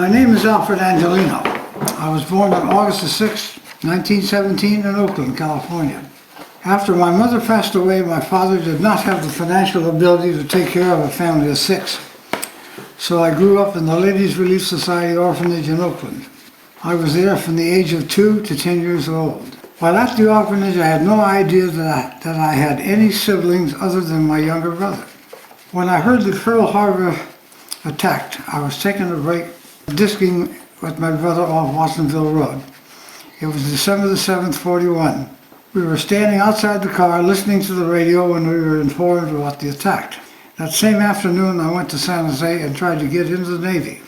My name is Alfred Angelino. I was born on August the 6th, 1917 in Oakland, California. After my mother passed away, my father did not have the financial ability to take care of a family of 6. So I grew up in the Ladies Relief Society orphanage in Oakland. I was there from the age of 2 to 10 years old. While at the orphanage, I had no idea that I had any siblings other than my younger brother. When I heard that Pearl Harbor attacked, I was taking a break disking with my brother off Watsonville Road. It was December the 7th, 41. We were standing outside the car listening to the radio when we were informed about the attack. That same afternoon, I went to San Jose and tried to get into the Navy.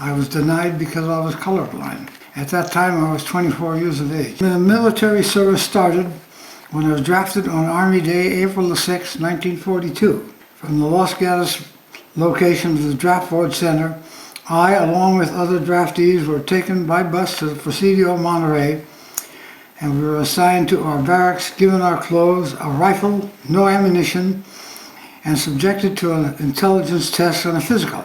I was denied because I was colorblind. At that time, I was 24 years of age. The military service started when I was drafted on Army Day, April the 6th, 1942. From the Los Gatos location of the Draft Board Center, I, along with other draftees, were taken by bus to the Presidio Monterey, and we were assigned to our barracks, given our clothes, a rifle, no ammunition, and subjected to an intelligence test and a physical.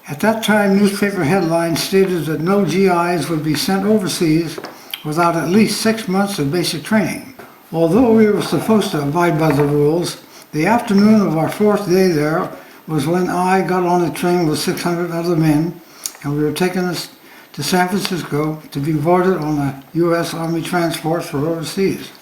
At that time, newspaper headlines stated that no GIs would be sent overseas without at least 6 months of basic training. Although we were supposed to abide by the rules, the afternoon of our 4th day there was when I got on a train with 600 other men, and we were taken to San Francisco to be boarded on a U.S. Army transport for overseas.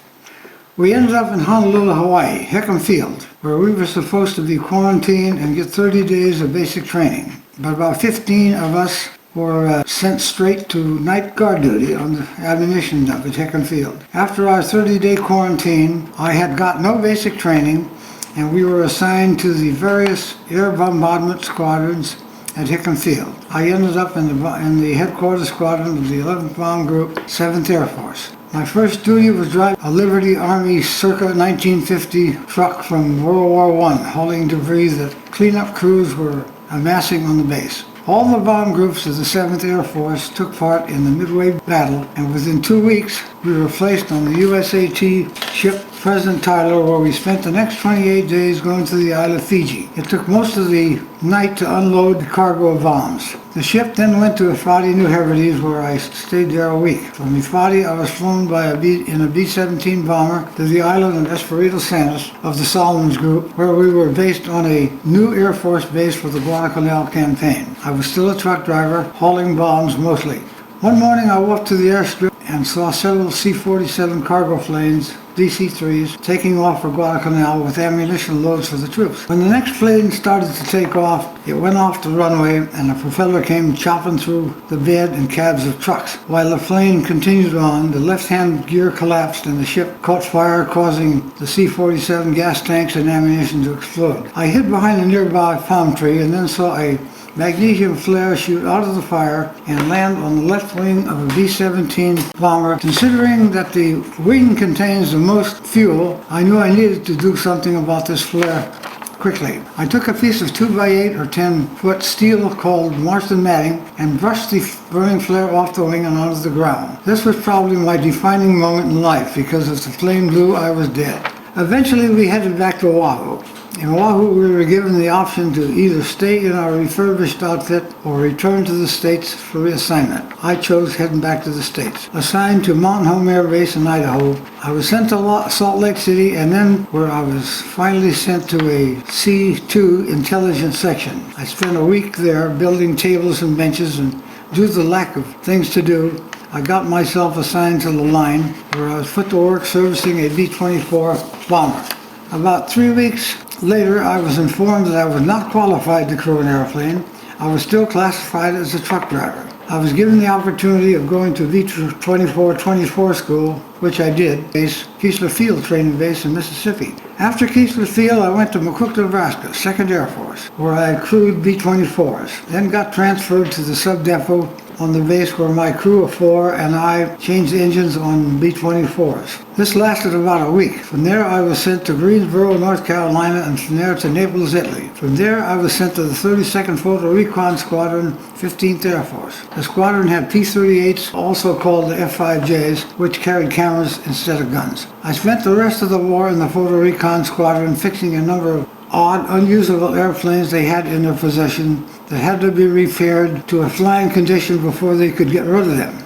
We ended up in Honolulu, Hawaii, Hickam Field, where we were supposed to be quarantined and get 30 days of basic training. But about 15 of us were sent straight to night guard duty on the ammunition dump at Hickam Field. After our 30-day quarantine, I had got no basic training, and we were assigned to the various air bombardment squadrons at Hickam Field. I ended up in the headquarters squadron of the 11th Bomb Group, 7th Air Force. My first duty was driving a Liberty Army circa 1950 truck from World War I, hauling debris that cleanup crews were amassing on the base. All the bomb groups of the 7th Air Force took part in the Midway battle, and within 2 weeks, we were placed on the USAT ship President Tyler, where we spent the next 28 days going to the Isle of Fiji. It took most of the night to unload the cargo of bombs. The ship then went to Ifadi, New Hebrides, where I stayed there a week. From Ifadi, I was flown in a B-17 bomber to the island of Espiritu Santos of the Solomons Group, where we were based on a new Air Force base for the Guadalcanal campaign. I was still a truck driver, hauling bombs mostly. One morning, I walked to the airstrip and saw several C-47 cargo planes, DC-3s, taking off for Guadalcanal with ammunition loads for the troops. When the next plane started to take off, it went off the runway and a propeller came chopping through the bed and cabs of trucks. While the plane continued on, the left-hand gear collapsed and the ship caught fire, causing the C-47 gas tanks and ammunition to explode. I hid behind a nearby palm tree and then saw a magnesium flare shoot out of the fire and land on the left wing of a B-17 bomber. Considering that the wing contains the most fuel, I knew I needed to do something about this flare quickly. I took a piece of 2x8 or 10-foot steel called Marston matting and brushed the burning flare off the wing and onto the ground. This was probably my defining moment in life, because if the flame blew, I was dead. Eventually, we headed back to Oahu. In Oahu, we were given the option to either stay in our refurbished outfit or return to the States for reassignment. I chose heading back to the States. Assigned to Mountain Home Air Base in Idaho, I was sent to Salt Lake City, and then where I was finally sent to a C-2 intelligence section. I spent a week there building tables and benches, and due to the lack of things to do, I got myself assigned to the line, where I was put to work servicing a B-24 bomber. About 3 weeks later, I was informed that I was not qualified to crew an airplane. I was still classified as a truck driver. I was given the opportunity of going to V-24 school, which I did, Keesler Field Training Base in Mississippi. After Keesler Field, I went to McCook, Nebraska, 2nd Air Force, where I crewed B-24s, then got transferred to the sub-depot on the base where my crew of 4 and I changed engines on B-24s. This lasted about a week. From there I was sent to Greensboro, North Carolina, and from there to Naples, Italy. From there I was sent to the 32nd Photo Recon Squadron, 15th Air Force. The squadron had P-38s, also called the F-5Js, which carried cameras instead of guns. I spent the rest of the war in the Photo Recon Squadron fixing a number of odd, unusable airplanes they had in their possession that had to be repaired to a flying condition before they could get rid of them.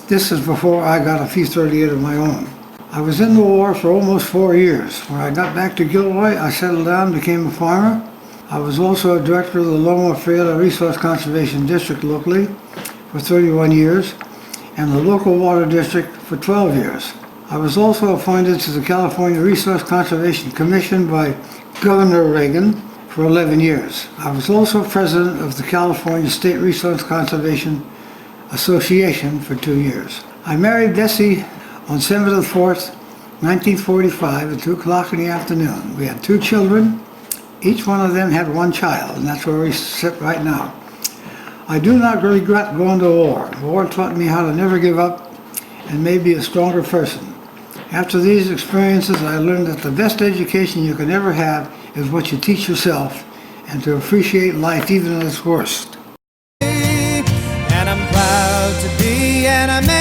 This is before I got a P-38 of my own. I was in the war for almost 4 years. When I got back to Gilroy, I settled down, became a farmer. I was also a director of the Loma Prieta Resource Conservation District locally for 31 years and the local water district for 12 years. I was also appointed to the California Resource Conservation Commission by Governor Reagan for 11 years. I was also president of the California State Resource Conservation Association for 2 years. I married Bessie on December the 4th, 1945 at 2 o'clock in the afternoon. We had 2 children. Each one of them had 1 child, and that's where we sit right now. I do not regret going to war. War taught me how to never give up and made me a stronger person. After these experiences, I learned that the best education you can ever have is what you teach yourself, and to appreciate life even at its worst. And I'm proud to be an American.